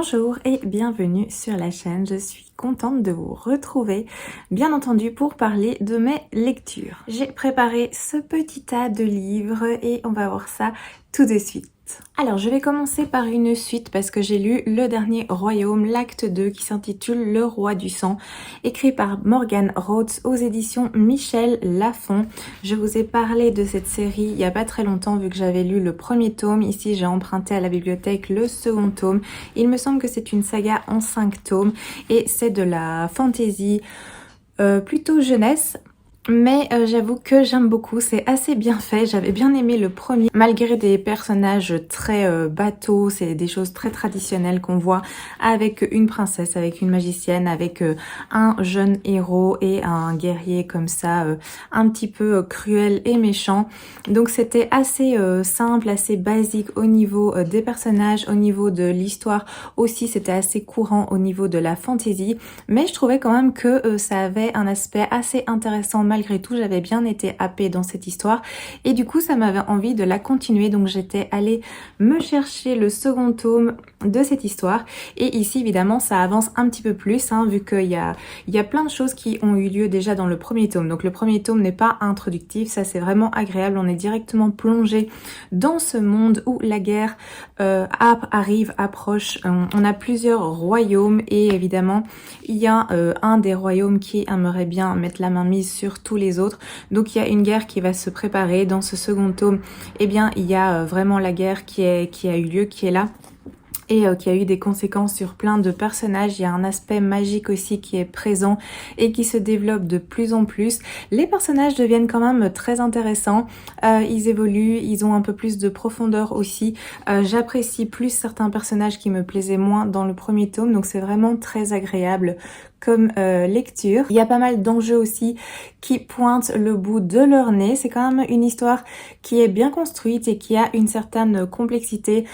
Bonjour et bienvenue sur la chaîne, je suis contente de vous retrouver, bien entendu pour parler de mes lectures. J'ai préparé ce petit tas de livres et on va voir ça tout de suite. Alors je vais commencer par une suite parce que j'ai lu Le Dernier Royaume, l'acte 2 qui s'intitule Le Roi du Sang, écrit par Morgane Roths aux éditions Michel Lafon. Je vous ai parlé de cette série il n'y a pas très longtemps vu que j'avais lu le premier tome. Ici j'ai emprunté à la bibliothèque le second tome. Il me semble que c'est une saga en 5 tomes et c'est de la fantasy plutôt jeunesse. Mais j'avoue que j'aime beaucoup, c'est assez bien fait, j'avais bien aimé le premier, malgré des personnages très bateaux, c'est des choses très traditionnelles qu'on voit avec une princesse, avec une magicienne, avec un jeune héros et un guerrier comme ça, un petit peu cruel et méchant. Donc c'était assez simple, assez basique au niveau des personnages, au niveau de l'histoire aussi, c'était assez courant au niveau de la fantasy, mais je trouvais quand même que ça avait un aspect assez intéressant. Malgré tout, j'avais bien été happée dans cette histoire et du coup ça m'avait envie de la continuer, donc j'étais allée me chercher le second tome de cette histoire et ici évidemment ça avance un petit peu plus vu qu'il y a plein de choses qui ont eu lieu déjà dans le premier tome. Donc le premier tome n'est pas introductif, ça c'est vraiment agréable, on est directement plongé dans ce monde où la guerre approche. On a plusieurs royaumes et évidemment il y a un des royaumes qui aimerait bien mettre la main mise sur tous les autres. Donc il y a une guerre qui va se préparer. Dans ce second tome, eh bien il y a vraiment la guerre qui a eu lieu, qui est là. Et qui a eu des conséquences sur plein de personnages. Il y a un aspect magique aussi qui est présent et qui se développe de plus en plus. Les personnages deviennent quand même très intéressants. Ils évoluent, ils ont un peu plus de profondeur aussi. J'apprécie plus certains personnages qui me plaisaient moins dans le premier tome. Donc c'est vraiment très agréable comme lecture. Il y a pas mal d'enjeux aussi qui pointent le bout de leur nez. C'est quand même une histoire qui est bien construite et qui a une certaine complexité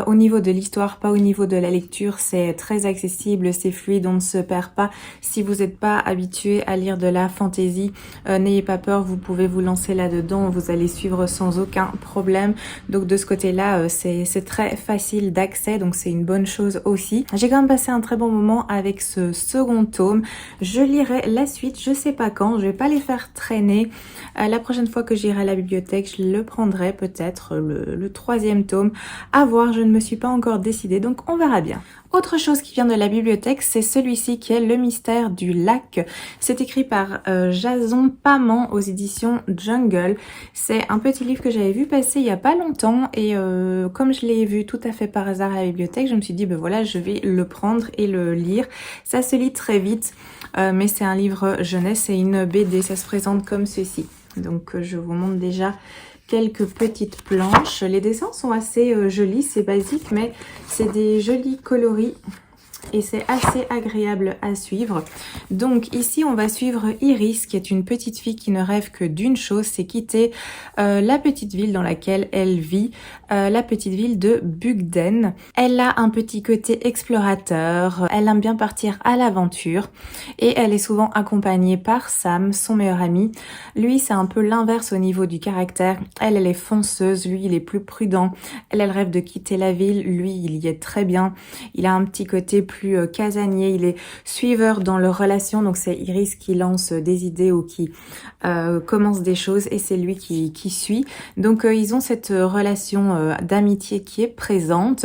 au niveau de l'histoire, pas au niveau de la lecture. C'est très accessible, c'est fluide, on ne se perd pas. Si vous n'êtes pas habitué à lire de la fantasy, n'ayez pas peur, vous pouvez vous lancer là-dedans, vous allez suivre sans aucun problème. Donc de ce côté-là, c'est très facile d'accès, donc c'est une bonne chose aussi. J'ai quand même passé un très bon moment avec ce second tome. Je lirai la suite, je sais pas quand, je vais pas les faire traîner. La prochaine fois que j'irai à la bibliothèque, je le prendrai peut-être le troisième tome. À voir, je ne me suis pas encore décidée, donc on verra bien. Autre chose qui vient de la bibliothèque, c'est celui-ci qui est Le Mystère du Lac. C'est écrit par Jason Paman aux éditions Jungle. C'est un petit livre que j'avais vu passer il y a pas longtemps et comme je l'ai vu tout à fait par hasard à la bibliothèque, je me suis dit ben voilà, je vais le prendre et le lire. Ça se lit très vite, mais c'est un livre jeunesse, c'est une BD, ça se présente comme ceci. Donc je vous montre déjà quelques petites planches. Les dessins sont assez jolis, c'est basique, mais c'est des jolis coloris et c'est assez agréable à suivre. Donc ici on va suivre Iris qui est une petite fille qui ne rêve que d'une chose, c'est quitter la petite ville dans laquelle elle vit, la petite ville de Bugden. Elle a un petit côté explorateur, elle aime bien partir à l'aventure et elle est souvent accompagnée par Sam, son meilleur ami. Lui c'est un peu l'inverse au niveau du caractère, elle est fonceuse, lui il est plus prudent, elle rêve de quitter la ville, lui il y est très bien, il a un petit côté plus casanier, il est suiveur dans leurs relations, donc c'est Iris qui lance des idées ou qui commence des choses et c'est lui qui suit. Donc ils ont cette relation d'amitié qui est présente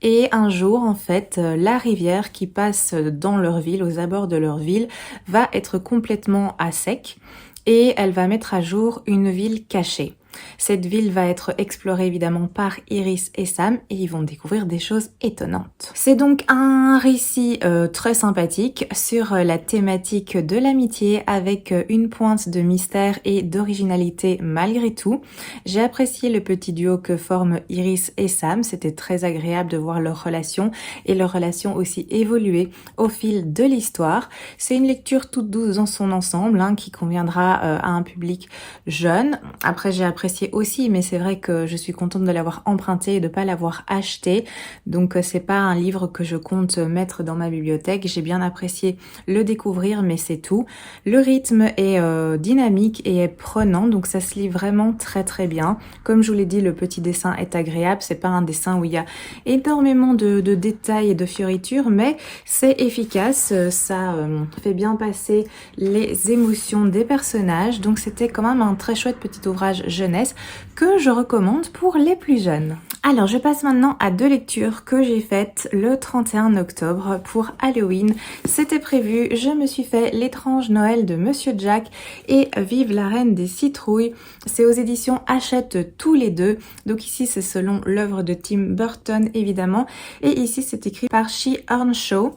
et un jour en fait la rivière qui passe dans leur ville, aux abords de leur ville, va être complètement à sec et elle va mettre à jour une ville cachée. Cette ville va être explorée évidemment par Iris et Sam et ils vont découvrir des choses étonnantes. C'est donc un récit très sympathique sur la thématique de l'amitié avec une pointe de mystère et d'originalité malgré tout. J'ai apprécié le petit duo que forment Iris et Sam, c'était très agréable de voir leur relation et leur relation aussi évoluer au fil de l'histoire. C'est une lecture toute douce dans son ensemble qui conviendra à un public jeune. Après j'ai apprécié j'appréciais aussi, mais c'est vrai que je suis contente de l'avoir emprunté et de pas l'avoir acheté. Donc c'est pas un livre que je compte mettre dans ma bibliothèque. J'ai bien apprécié le découvrir, mais c'est tout. Le rythme est dynamique et est prenant, donc ça se lit vraiment très très bien. Comme je vous l'ai dit, le petit dessin est agréable. C'est pas un dessin où il y a énormément de détails et de fioritures, mais c'est efficace. Ça fait bien passer les émotions des personnages. Donc c'était quand même un très chouette petit ouvrage jeunesse que je recommande pour les plus jeunes. Alors je passe maintenant à 2 lectures que j'ai faites le 31 octobre pour Halloween. C'était prévu, je me suis fait L'étrange Noël de Monsieur Jack et Vive la Reine des Citrouilles. C'est aux éditions Hachette tous les deux. Donc ici c'est selon l'œuvre de Tim Burton évidemment. Et ici c'est écrit par She Earnshaw.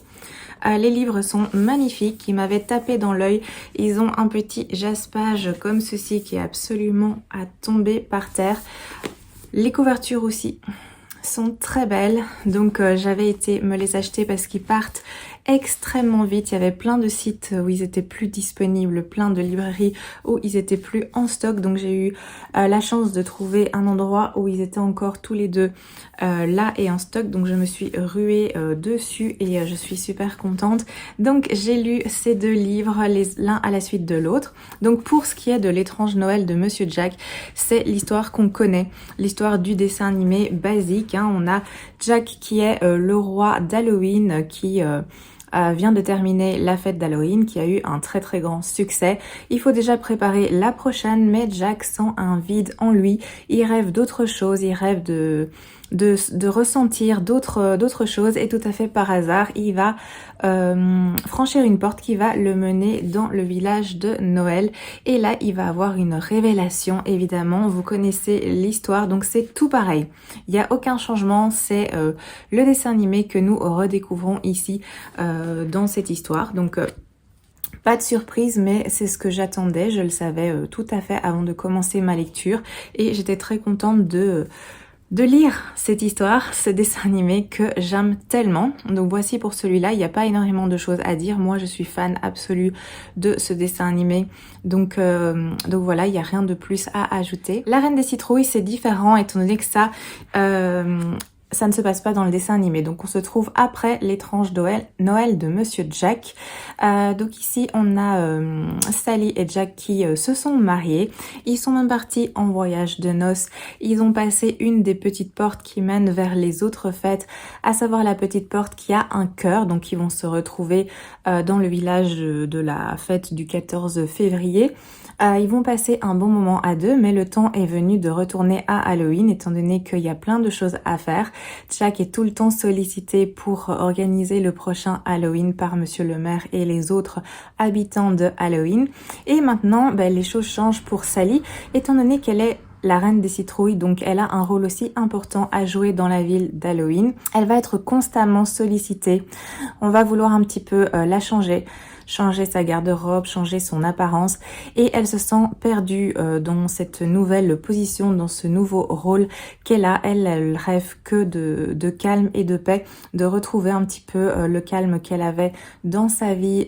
Les livres sont magnifiques, ils m'avaient tapé dans l'œil. Ils ont un petit jaspage comme ceci qui est absolument à tomber par terre. Les couvertures aussi sont très belles, donc j'avais été me les acheter parce qu'ils partent extrêmement vite. Il y avait plein de sites où ils étaient plus disponibles, plein de librairies où ils étaient plus en stock, donc j'ai eu la chance de trouver un endroit où ils étaient encore tous les deux là et en stock, donc je me suis ruée dessus et je suis super contente. Donc j'ai lu ces 2 livres l'un à la suite de l'autre. Donc pour ce qui est de L'étrange Noël de Monsieur Jack, c'est l'histoire qu'on connaît, l'histoire du dessin animé basique, hein. On a Jack qui est le roi d'Halloween qui vient de terminer la fête d'Halloween qui a eu un très très grand succès. Il faut déjà préparer la prochaine, mais Jack sent un vide en lui. Il rêve d'autre chose, il rêve de ressentir d'autres choses et tout à fait par hasard, il va franchir une porte qui va le mener dans le village de Noël et là il va avoir une révélation évidemment. Vous connaissez l'histoire donc c'est tout pareil, il n'y a aucun changement, c'est le dessin animé que nous redécouvrons ici dans cette histoire. Donc pas de surprise, mais c'est ce que j'attendais, je le savais tout à fait avant de commencer ma lecture et j'étais très contente de lire cette histoire, ce dessin animé que j'aime tellement. Donc voici pour celui-là, il n'y a pas énormément de choses à dire. Moi je suis fan absolue de ce dessin animé. Donc voilà, il n'y a rien de plus à ajouter. La Reine des Citrouilles c'est différent étant donné que ça ne se passe pas dans le dessin animé. Donc on se trouve après L'étrange Noël de Monsieur Jack. Donc ici on a Sally et Jack qui se sont mariés. Ils sont même partis en voyage de noces. Ils ont passé une des petites portes qui mènent vers les autres fêtes, à savoir la petite porte qui a un cœur. Donc ils vont se retrouver dans le village de la fête du 14 février. Ils vont passer un bon moment à 2, mais le temps est venu de retourner à Halloween étant donné qu'il y a plein de choses à faire. Jack est tout le temps sollicité pour organiser le prochain Halloween par Monsieur le maire et les autres habitants de Halloween. Et maintenant, les choses changent pour Sally étant donné qu'elle est la reine des citrouilles, donc elle a un rôle aussi important à jouer dans la ville d'Halloween. Elle va être constamment sollicitée. On va vouloir un petit peu la changer sa garde-robe, changer son apparence et elle se sent perdue dans cette nouvelle position, dans ce nouveau rôle qu'elle a. Elle rêve que de calme et de paix, de retrouver un petit peu le calme qu'elle avait dans sa vie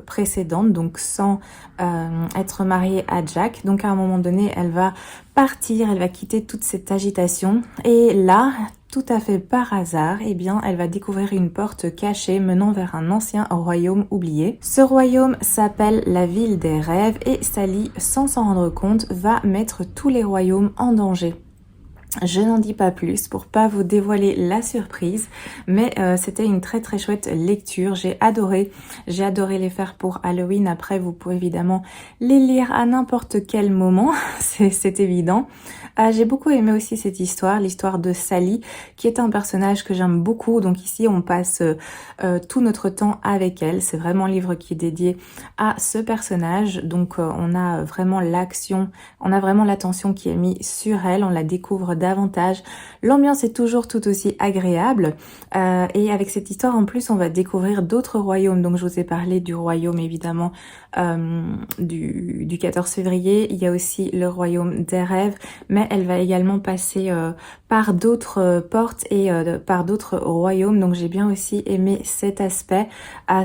précédente, donc sans être mariée à Jack. Donc à un moment donné, elle va partir, elle va quitter toute cette agitation et là, tout à fait par hasard, elle va découvrir une porte cachée menant vers un ancien royaume oublié. Ce royaume s'appelle la ville des rêves et Sally, sans s'en rendre compte, va mettre tous les royaumes en danger. Je n'en dis pas plus pour pas vous dévoiler la surprise, mais c'était une très très chouette lecture. J'ai adoré les faire pour Halloween. Après, vous pouvez évidemment les lire à n'importe quel moment, c'est évident. J'ai beaucoup aimé aussi cette histoire, l'histoire de Sally, qui est un personnage que j'aime beaucoup. Donc ici, on passe tout notre temps avec elle. C'est vraiment un livre qui est dédié à ce personnage. Donc on a vraiment l'action, on a vraiment l'attention qui est mise sur elle. On la découvre davantage. L'ambiance est toujours tout aussi agréable et avec cette histoire en plus on va découvrir d'autres royaumes. Donc je vous ai parlé du royaume évidemment du 14 février. Il y a aussi le royaume des rêves, mais elle va également passer par d'autres portes et par d'autres royaumes. Donc j'ai bien aussi aimé cet aspect.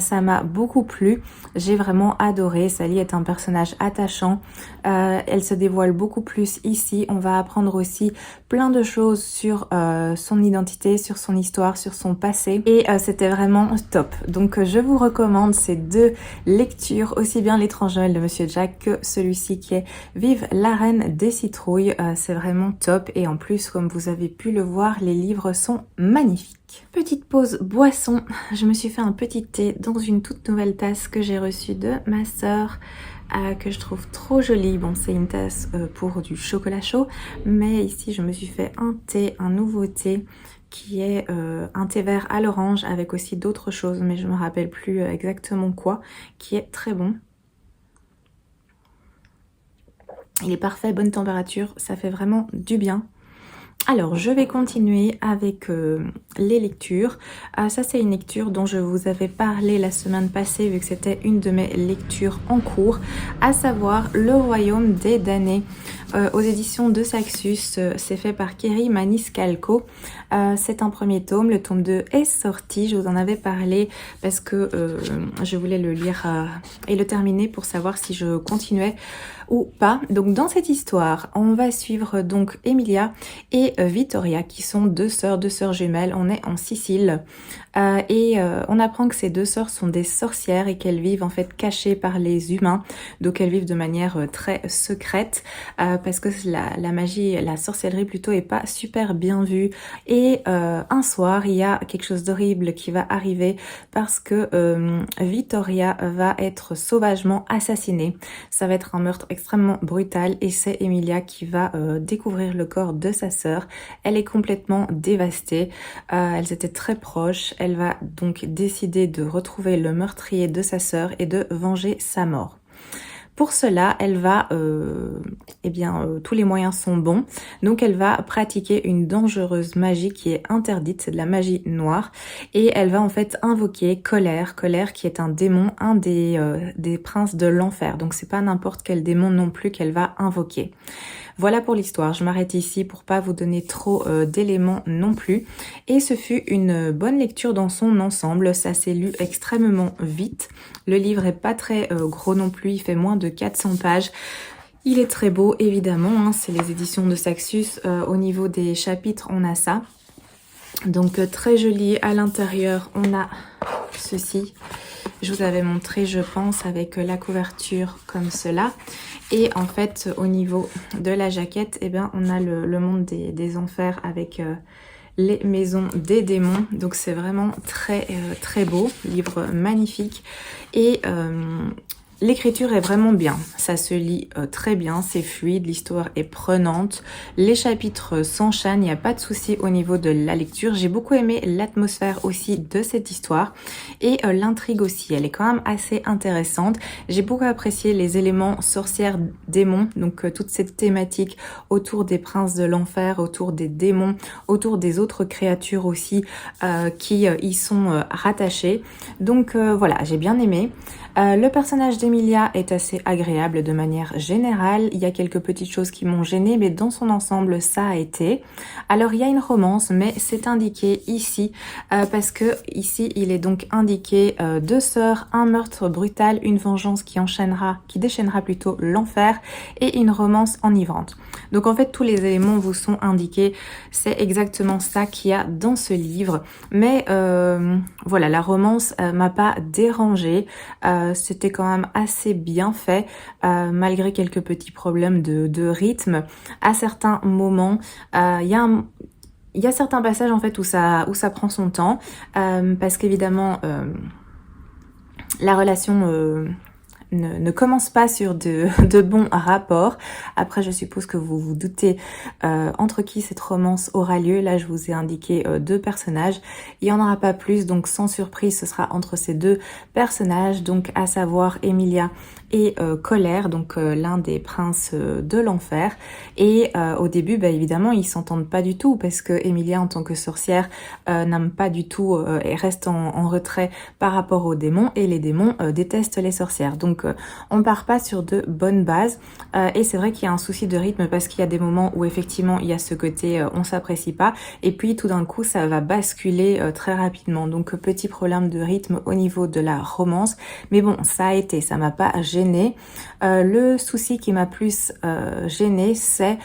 Ça m'a beaucoup plu. J'ai vraiment adoré. Sally est un personnage attachant. Elle se dévoile beaucoup plus ici. On va apprendre aussi plein de choses sur son identité, sur son histoire, sur son passé. Et c'était vraiment top. Donc je vous recommande ces deux lectures, aussi bien L'étrange Noël de Monsieur Jack que celui-ci qui est Vive la Reine des Citrouilles. C'est vraiment top. Et en plus, comme vous avez pu le voir, les livres sont magnifiques. Petite pause boisson. Je me suis fait un petit thé dans une toute nouvelle tasse que j'ai reçue de ma sœur. Que je trouve trop jolie. Bon, c'est une tasse pour du chocolat chaud, mais ici je me suis fait un thé, un nouveau thé qui est un thé vert à l'orange avec aussi d'autres choses, mais je me rappelle plus exactement quoi, qui est très bon. Il est parfait, bonne température, ça fait vraiment du bien. Alors, je vais continuer avec les lectures. Ça, c'est une lecture dont je vous avais parlé la semaine passée, vu que c'était une de mes lectures en cours, à savoir Le Royaume des damnés, aux éditions de Saxus. C'est fait par Kerry Maniscalco. C'est un premier tome. Le tome 2 est sorti. Je vous en avais parlé parce que je voulais le lire et le terminer pour savoir si je continuais ou pas. Donc dans cette histoire, on va suivre donc Emilia et Vittoria qui sont deux sœurs jumelles. On est en Sicile et on apprend que ces deux sœurs sont des sorcières et qu'elles vivent en fait cachées par les humains. Donc elles vivent de manière très secrète parce que la magie, la sorcellerie plutôt est pas super bien vue. Et un soir, il y a quelque chose d'horrible qui va arriver parce que Vittoria va être sauvagement assassinée. Ça va être un meurtre extrêmement brutal et c'est Emilia qui va découvrir le corps de sa sœur. Elle est complètement dévastée. Elles étaient très proches. Elle va donc décider de retrouver le meurtrier de sa sœur et de venger sa mort. Pour cela, elle va, tous les moyens sont bons, donc elle va pratiquer une dangereuse magie qui est interdite, c'est de la magie noire, et elle va en fait invoquer Colère qui est un démon, un des princes de l'enfer, donc c'est pas n'importe quel démon non plus qu'elle va invoquer. Voilà pour l'histoire, je m'arrête ici pour pas vous donner trop d'éléments non plus. Et ce fut une bonne lecture dans son ensemble, ça s'est lu extrêmement vite. Le livre est pas très gros non plus, il fait moins de 400 pages. Il est très beau évidemment, hein, c'est les éditions de Saxus. Au niveau des chapitres, on a ça. Donc très joli. À l'intérieur, on a ceci. Je vous avais montré, je pense, avec la couverture comme cela. Et en fait, au niveau de la jaquette, eh bien, on a le monde des enfers avec les maisons des démons. Donc c'est vraiment très très beau, livre magnifique. Et l'écriture est vraiment bien, ça se lit très bien, c'est fluide, l'histoire est prenante, les chapitres s'enchaînent, il n'y a pas de souci au niveau de la lecture. J'ai beaucoup aimé l'atmosphère aussi de cette histoire et l'intrigue aussi, elle est quand même assez intéressante. J'ai beaucoup apprécié les éléments sorcières, démons, donc toute cette thématique autour des princes de l'enfer, autour des démons, autour des autres créatures aussi qui y sont rattachées. Donc voilà, j'ai bien aimé. Le personnage d'Emilia est assez agréable de manière générale. Il y a quelques petites choses qui m'ont gênée, mais dans son ensemble, ça a été. Alors, il y a une romance, mais c'est indiqué ici, parce que ici, il est donc indiqué deux sœurs, un meurtre brutal, une vengeance qui déchaînera plutôt l'enfer, et une romance enivrante. Donc, en fait, tous les éléments vous sont indiqués. C'est exactement ça qu'il y a dans ce livre. Mais voilà, la romance m'a pas dérangée. C'était quand même assez bien fait, malgré quelques petits problèmes de rythme. À certains moments, il y a certains passages en fait où ça prend son temps, parce qu'évidemment la relation ne commence pas sur de bons rapports. Après, je suppose que vous vous doutez entre qui cette romance aura lieu. Là, je vous ai indiqué deux personnages. Il n'y en aura pas plus, donc sans surprise, ce sera entre ces deux personnages, donc à savoir Emilia et Colère, donc l'un des princes de l'enfer. Et au début, bah, évidemment, ils s'entendent pas du tout parce que Emilia, en tant que sorcière, n'aime pas du tout et reste en retrait par rapport aux démons, et les démons détestent les sorcières. Donc on part pas sur de bonnes bases, et c'est vrai qu'il y a un souci de rythme parce qu'il y a des moments où effectivement il y a ce côté on s'apprécie pas, et puis tout d'un coup ça va basculer très rapidement. Donc petit problème de rythme au niveau de la romance, mais bon, ça a été, ça m'a pas gêné. Le souci qui m'a plus gêné, c'est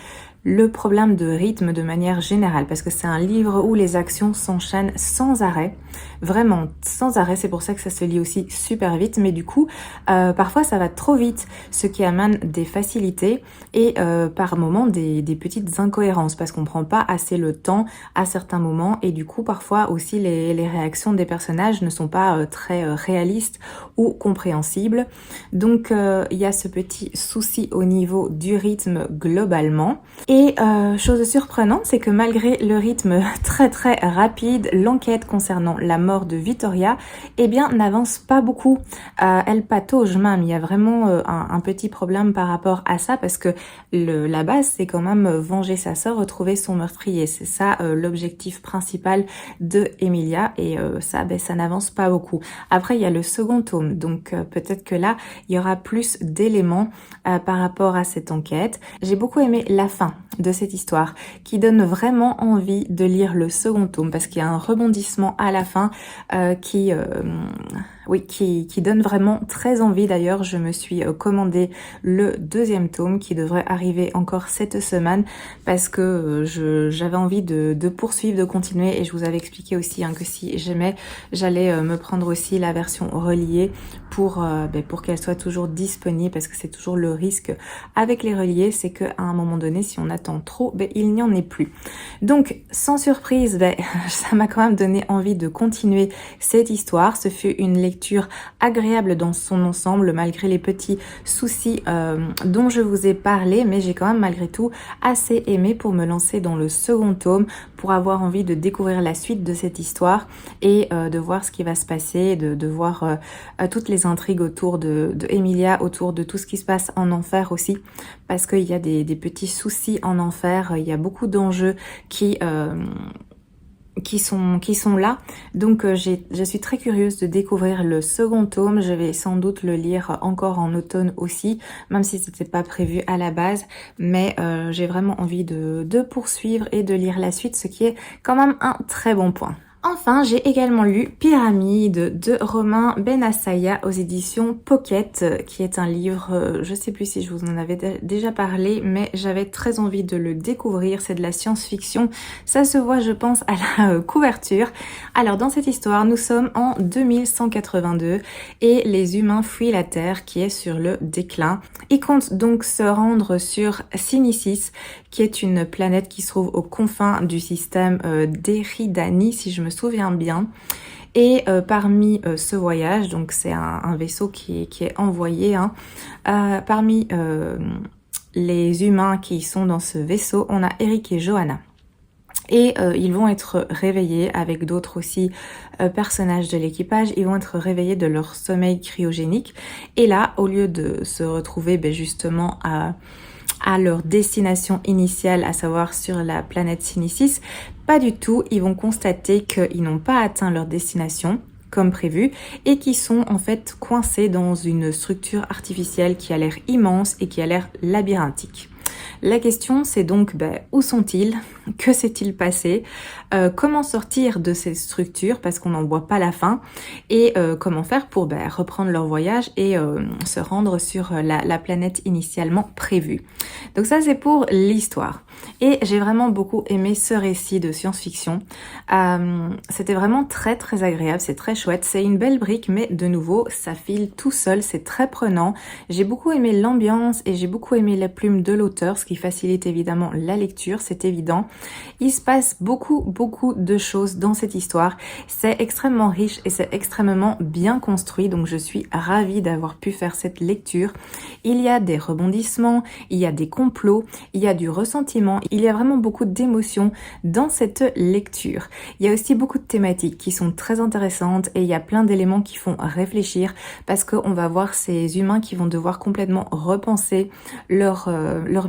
le problème de rythme de manière générale, parce que c'est un livre où les actions s'enchaînent sans arrêt, vraiment sans arrêt. C'est pour ça que ça se lit aussi super vite, mais du coup parfois ça va trop vite, ce qui amène des facilités et par moments des petites incohérences, parce qu'on prend pas assez le temps à certains moments, et du coup parfois aussi les réactions des personnages ne sont pas très réalistes ou compréhensibles. Donc il y a ce petit souci au niveau du rythme globalement. Et chose surprenante, c'est que malgré le rythme très très rapide, l'enquête concernant la mort de Vittoria, eh bien, n'avance pas beaucoup. Elle patauge même. Il y a vraiment un petit problème par rapport à ça, parce que la base, c'est quand même venger sa sœur, retrouver son meurtrier. C'est ça l'objectif principal de Emilia, et ça, ben, ça n'avance pas beaucoup. Après, il y a le second tome, donc peut-être que là, il y aura plus d'éléments par rapport à cette enquête. J'ai beaucoup aimé la fin de cette histoire, qui donne vraiment envie de lire le second tome, parce qu'il y a un rebondissement à la fin qui donne vraiment très envie. D'ailleurs, je me suis commandé le deuxième tome qui devrait arriver encore cette semaine, parce que j'avais envie de poursuivre, de continuer, et je vous avais expliqué aussi que si j'aimais, j'allais me prendre aussi la version reliée pour qu'elle soit toujours disponible, parce que c'est toujours le risque avec les reliés, c'est qu'à un moment donné, si on attend trop, il n'y en est plus. Donc sans surprise, ça m'a quand même donné envie de continuer cette histoire. Ce fut une lecture agréable dans son ensemble, malgré les petits soucis dont je vous ai parlé, mais j'ai quand même malgré tout assez aimé pour me lancer dans le second tome, pour avoir envie de découvrir la suite de cette histoire et de voir ce qui va se passer, de voir toutes les intrigues autour de Emilia, autour de tout ce qui se passe en enfer aussi, parce qu'il y a des petits soucis en enfer, il y a beaucoup d'enjeux qui sont là. Donc je suis très curieuse de découvrir le second tome. Je vais sans doute le lire encore en automne aussi, même si c'était pas prévu à la base, mais j'ai vraiment envie de poursuivre et de lire la suite, ce qui est quand même un très bon point. Enfin, j'ai également lu Pyramide de Romain Benassaya aux éditions Pocket, qui est un livre, je sais plus si je vous en avais déjà parlé, mais j'avais très envie de le découvrir. C'est de la science-fiction, ça se voit je pense à la couverture. Alors dans cette histoire, nous sommes en 2182 et les humains fuient la Terre qui est sur le déclin. Ils comptent donc se rendre sur Synicis, qui est une planète qui se trouve aux confins du système d'Eridani, si je me souviens bien. Et parmi ce voyage, donc c'est un vaisseau qui est envoyé, parmi les humains qui sont dans ce vaisseau, on a Eric et Johanna. Et ils vont être réveillés avec d'autres aussi personnages de l'équipage. Ils vont être réveillés de leur sommeil cryogénique. Et là, au lieu de se retrouver justement à leur destination initiale, à savoir sur la planète Synicis, pas du tout, ils vont constater qu'ils n'ont pas atteint leur destination comme prévu et qui sont en fait coincés dans une structure artificielle qui a l'air immense et qui a l'air labyrinthique. La question c'est donc où sont-ils? Que s'est-il passé? Comment sortir de cette structure parce qu'on n'en voit pas la fin? Et comment faire pour reprendre leur voyage et se rendre sur la planète initialement prévue? Donc ça c'est pour l'histoire. Et j'ai vraiment beaucoup aimé ce récit de science-fiction. C'était vraiment très très agréable, c'est très chouette. C'est une belle brique, mais de nouveau, ça file tout seul, c'est très prenant. J'ai beaucoup aimé l'ambiance et j'ai beaucoup aimé la plume de l'auteur, ce qui facilite évidemment la lecture, c'est évident. Il se passe beaucoup de choses dans cette histoire. C'est extrêmement riche et c'est extrêmement bien construit, donc je suis ravie d'avoir pu faire cette lecture. Il y a des rebondissements, il y a des complots, il y a du ressentiment, il y a vraiment beaucoup d'émotions dans cette lecture. Il y a aussi beaucoup de thématiques qui sont très intéressantes et il y a plein d'éléments qui font réfléchir parce qu'on va voir ces humains qui vont devoir complètement repenser leur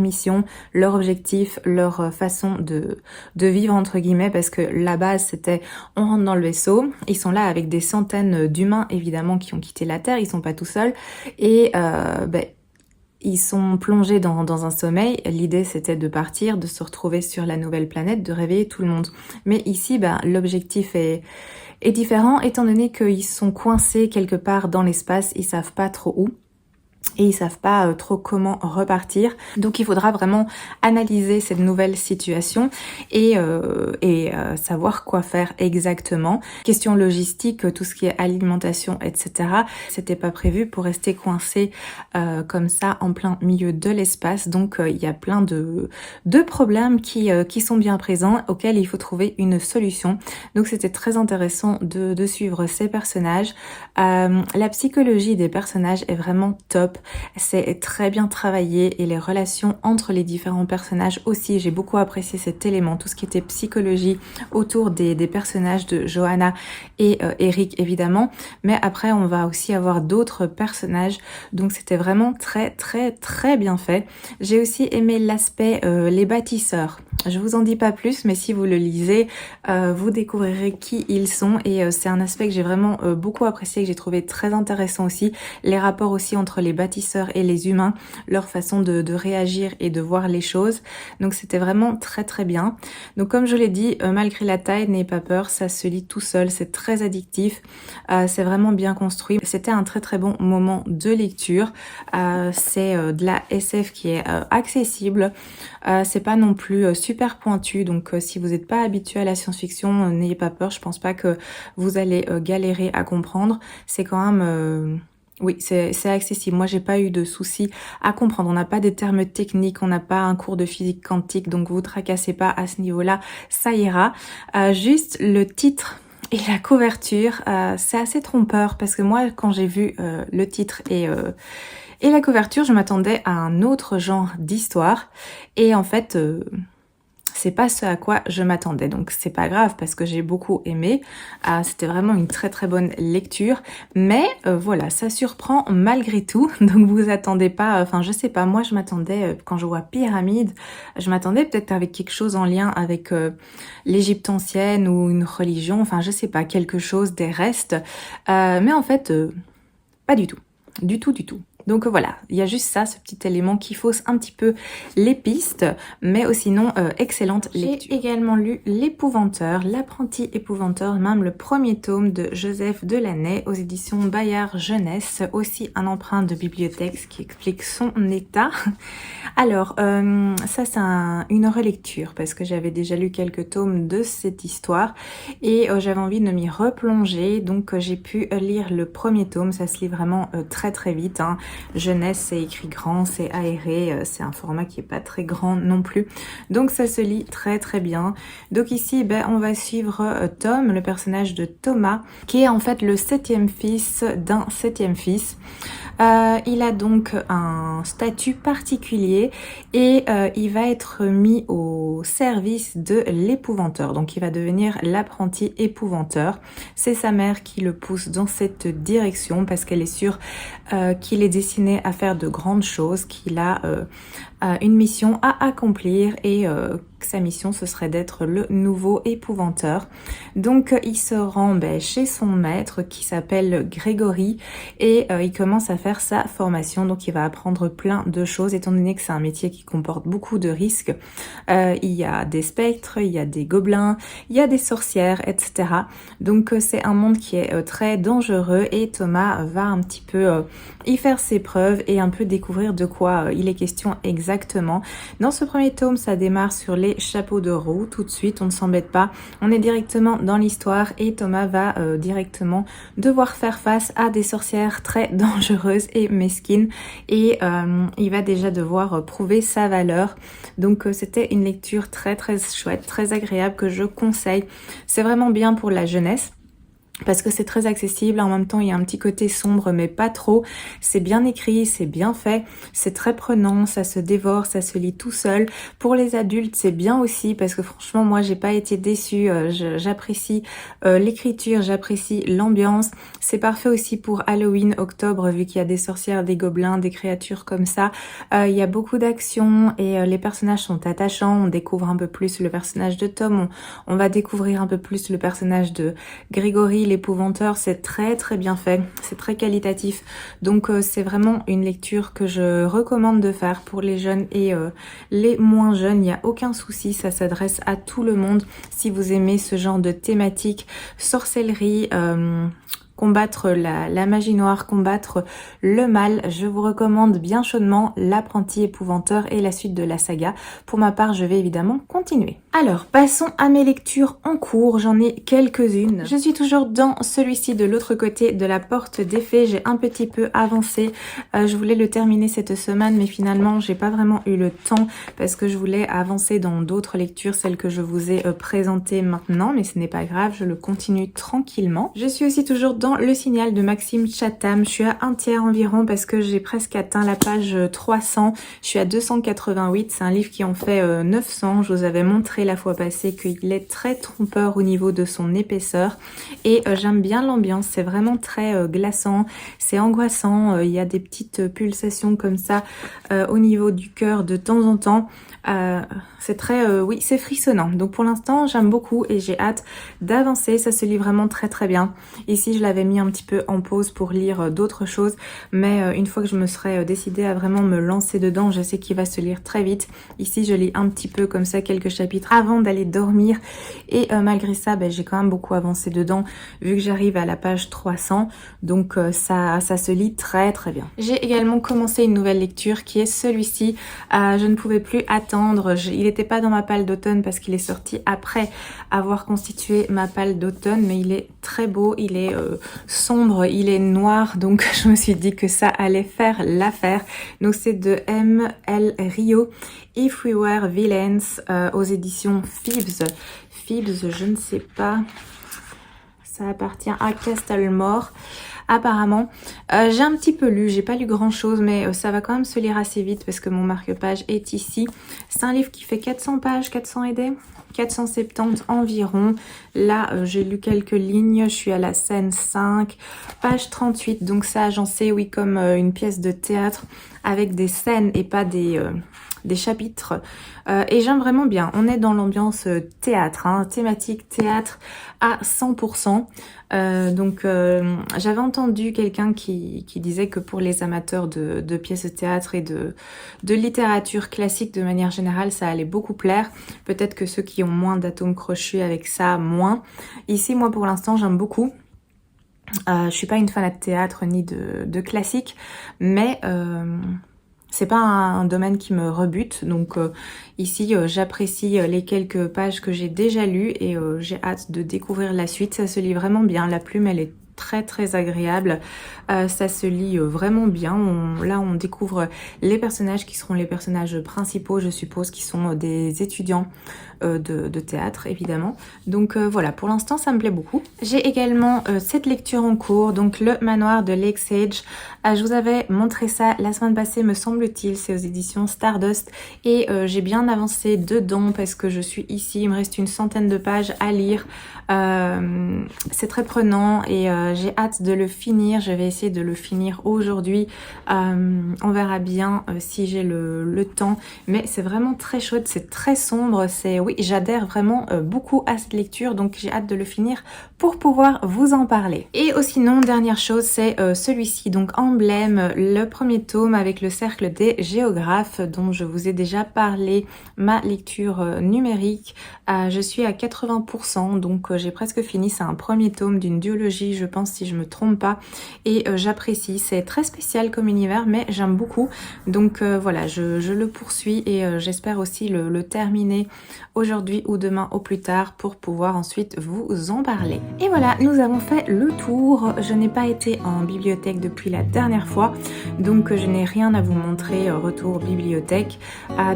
mission, leur objectif, leur façon de vivre entre guillemets, parce que la base c'était on rentre dans le vaisseau, ils sont là avec des centaines d'humains évidemment qui ont quitté la Terre, ils sont pas tout seuls et ils sont plongés dans un sommeil. L'idée c'était de partir, de se retrouver sur la nouvelle planète, de réveiller tout le monde. Mais ici l'objectif est différent étant donné qu'ils sont coincés quelque part dans l'espace, ils savent pas trop où. Et ils savent pas trop comment repartir. Donc il faudra vraiment analyser cette nouvelle situation et savoir quoi faire exactement. Question logistique, tout ce qui est alimentation, etc. C'était pas prévu pour rester coincé comme ça en plein milieu de l'espace. Donc il y a plein de problèmes qui sont bien présents, auxquels il faut trouver une solution. Donc c'était très intéressant de suivre ces personnages. La psychologie des personnages est vraiment top. C'est très bien travaillé et les relations entre les différents personnages aussi. J'ai beaucoup apprécié cet élément, tout ce qui était psychologie autour des personnages de Johanna et Eric évidemment. Mais après on va aussi avoir d'autres personnages. Donc c'était vraiment très bien fait. J'ai aussi aimé l'aspect les bâtisseurs. Je vous en dis pas plus, mais si vous le lisez, vous découvrirez qui ils sont et c'est un aspect que j'ai vraiment beaucoup apprécié, que j'ai trouvé très intéressant aussi. Les rapports aussi entre les bâtisseurs et les humains, leur façon de réagir et de voir les choses. Donc c'était vraiment très bien. Donc comme je l'ai dit, malgré la taille, n'ayez pas peur, ça se lit tout seul, c'est très addictif, c'est vraiment bien construit. C'était un très bon moment de lecture. C'est de la SF qui est accessible. C'est pas non plus super pointu, donc si vous n'êtes pas habitué à la science-fiction, n'ayez pas peur, je pense pas que vous allez galérer à comprendre. C'est quand même... Oui, c'est accessible. Moi, j'ai pas eu de soucis à comprendre. On n'a pas des termes techniques, on n'a pas un cours de physique quantique, donc vous tracassez pas à ce niveau-là, ça ira. Juste le titre et la couverture, c'est assez trompeur parce que moi, quand j'ai vu le titre et la couverture, je m'attendais à un autre genre d'histoire et en fait... c'est pas ce à quoi je m'attendais, donc c'est pas grave parce que j'ai beaucoup aimé. C'était vraiment une très bonne lecture, mais voilà, ça surprend malgré tout. Donc vous attendez pas, enfin je sais pas, moi je m'attendais quand je vois pyramide, je m'attendais peut-être avec quelque chose en lien avec l'Égypte ancienne ou une religion, enfin je sais pas, quelque chose des restes, mais en fait pas du tout, du tout. Donc voilà, il y a juste ça, ce petit élément qui fausse un petit peu les pistes, mais sinon excellente lecture. J'ai également lu L'Épouvanteur, l'apprenti épouvanteur, même le premier tome de Joseph Delaney aux éditions Bayard Jeunesse, aussi un emprunt de bibliothèque qui explique son état. Alors, ça c'est une relecture parce que j'avais déjà lu quelques tomes de cette histoire et j'avais envie de m'y replonger, donc j'ai pu lire le premier tome, ça se lit vraiment très vite, hein. Jeunesse, c'est écrit grand, c'est aéré, c'est un format qui est pas très grand non plus. Donc ça se lit très bien. Donc ici, on va suivre Tom, le personnage de Thomas, qui est en fait le 7e fils d'un 7e fils. Il a donc un statut particulier et il va être mis au service de l'épouvanteur. Donc il va devenir l'apprenti épouvanteur. C'est sa mère qui le pousse dans cette direction parce qu'elle est sûre qu'il est destiné à faire de grandes choses, qu'il a une mission à accomplir et sa mission ce serait d'être le nouveau épouvanteur. Donc il se rend chez son maître qui s'appelle Grégory et il commence à faire sa formation. Donc il va apprendre plein de choses étant donné que c'est un métier qui comporte beaucoup de risques. Il y a des spectres, il y a des gobelins, il y a des sorcières, etc. Donc c'est un monde qui est très dangereux et Thomas va un petit peu y faire ses preuves et un peu découvrir de quoi il est question exactement. Dans ce premier tome, ça démarre sur les chapeaux de roue. Tout de suite, on ne s'embête pas. On est directement dans l'histoire et Thomas va directement devoir faire face à des sorcières très dangereuses et mesquines et il va déjà devoir prouver sa valeur. Donc c'était une lecture très chouette, très agréable que je conseille. C'est vraiment bien pour la jeunesse. Parce que c'est très accessible, en même temps il y a un petit côté sombre mais pas trop, c'est bien écrit, c'est bien fait, c'est très prenant, ça se dévore, ça se lit tout seul. Pour les adultes c'est bien aussi parce que franchement moi j'ai pas été déçue, j'apprécie l'écriture, j'apprécie l'ambiance. C'est parfait aussi pour Halloween, octobre, vu qu'il y a des sorcières, des gobelins, des créatures comme ça. Il y a beaucoup d'action et les personnages sont attachants, on découvre un peu plus le personnage de Tom, on va découvrir un peu plus le personnage de Grégory, l'épouvanteur. C'est très bien fait, c'est très qualitatif, donc c'est vraiment une lecture que je recommande de faire pour les jeunes et les moins jeunes. Il n'y a aucun souci, ça s'adresse à tout le monde si vous aimez ce genre de thématique, sorcellerie, combattre la magie noire, combattre le mal. Je vous recommande bien chaudement L'apprenti épouvanteur et la suite de la saga. Pour ma part, je vais évidemment continuer. Alors, passons à mes lectures en cours. J'en ai quelques-unes. Je suis toujours dans celui-ci de l'autre côté de la porte des fées. J'ai un petit peu avancé. Je voulais le terminer cette semaine, mais finalement, j'ai pas vraiment eu le temps parce que je voulais avancer dans d'autres lectures, celles que je vous ai présentées maintenant, mais ce n'est pas grave, je le continue tranquillement. Je suis aussi toujours dans Le Signal de Maxime Chatham. Je suis à un tiers environ parce que j'ai presque atteint la page 300. Je suis à 288. C'est un livre qui en fait 900. Je vous avais montré la fois passée qu'il est très trompeur au niveau de son épaisseur. Et j'aime bien l'ambiance. C'est vraiment très glaçant. C'est angoissant. Il y a des petites pulsations comme ça au niveau du cœur de temps en temps. C'est très, oui, c'est frissonnant. Donc pour l'instant, j'aime beaucoup et j'ai hâte d'avancer. Ça se lit vraiment très bien. Ici, je l'avais mis un petit peu en pause pour lire d'autres choses, mais une fois que je me serai décidée à vraiment me lancer dedans, je sais qu'il va se lire très vite. Ici, je lis un petit peu comme ça quelques chapitres avant d'aller dormir et malgré ça, j'ai quand même beaucoup avancé dedans vu que j'arrive à la page 300. Donc ça se lit très bien. J'ai également commencé une nouvelle lecture qui est celui-ci. Je ne pouvais plus attendre. Il n'était pas dans ma palle d'automne parce qu'il est sorti après avoir constitué ma palle d'automne, mais il est très beau, il est sombre, il est noir, donc je me suis dit que ça allait faire l'affaire. Donc c'est de M.L. Rio, If We Were Villains, aux éditions Phoebs. Phoebs, je ne sais pas, ça appartient à Castlemore. Apparemment, j'ai un petit peu lu, j'ai pas lu grand chose, mais ça va quand même se lire assez vite parce que mon marque-page est ici. C'est un livre qui fait 400 pages, 400 et des 470 environ. Là, j'ai lu quelques lignes, je suis à la scène 5, page 38, donc ça agencé, oui, comme une pièce de théâtre avec des scènes et pas des chapitres. Et j'aime vraiment bien. On est dans l'ambiance théâtre, hein, thématique théâtre à 100%. Donc j'avais entendu quelqu'un qui disait que pour les amateurs de pièces de théâtre et de littérature classique de manière générale, ça allait beaucoup plaire. Peut-être que ceux qui ont moins d'atomes crochus avec ça, moins. Ici, moi pour l'instant, j'aime beaucoup. Je suis pas une fan de théâtre ni de classique, mais c'est pas un domaine qui me rebute, donc ici j'apprécie les quelques pages que j'ai déjà lues et j'ai hâte de découvrir la suite. Ça se lit vraiment bien, la plume elle est très agréable, ça se lit vraiment bien. Là on découvre les personnages qui seront les personnages principaux, je suppose, qui sont des étudiants de théâtre évidemment. Donc voilà, pour l'instant ça me plaît beaucoup. J'ai également cette lecture en cours, donc Le Manoir de Lake Sage. Je vous avais montré ça la semaine passée me semble-t-il, c'est aux éditions Stardust et j'ai bien avancé dedans parce que je suis ici, il me reste une centaine de pages à lire. C'est très prenant et j'ai hâte de le finir. Je vais essayer de le finir aujourd'hui. On verra bien si j'ai le temps, mais c'est vraiment très chouette, c'est très sombre, oui, j'adhère vraiment beaucoup à cette lecture, donc j'ai hâte de le finir pour pouvoir vous en parler. Et sinon, dernière chose, c'est celui-ci, donc Emblème, le premier tome avec le cercle des géographes dont je vous ai déjà parlé, ma lecture numérique. Je suis à 80%, donc j'ai presque fini. C'est un premier tome d'une duologie, je pense, si je me trompe pas, et j'apprécie. C'est très spécial comme univers, mais j'aime beaucoup. Donc voilà, je le poursuis et j'espère aussi le terminer aujourd'hui ou demain au plus tard pour pouvoir ensuite vous en parler. Et voilà, nous avons fait le tour. Je n'ai pas été en bibliothèque depuis la dernière fois, donc je n'ai rien à vous montrer. Retour bibliothèque.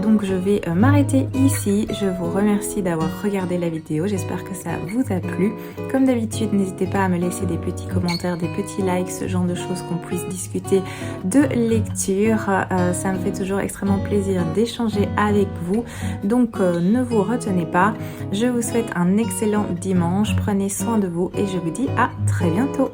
Donc je vais m'arrêter ici. Je vous remercie d'avoir regardé la vidéo. J'espère que ça vous a plu. Comme d'habitude, n'hésitez pas à me laisser des petits commentaires, des petits likes, ce genre de choses, qu'on puisse discuter de lecture. Ça me fait toujours extrêmement plaisir d'échanger avec vous. Donc ne vous retenez pas. Je vous souhaite un excellent dimanche. Prenez soin de vous et je vous dis à très bientôt.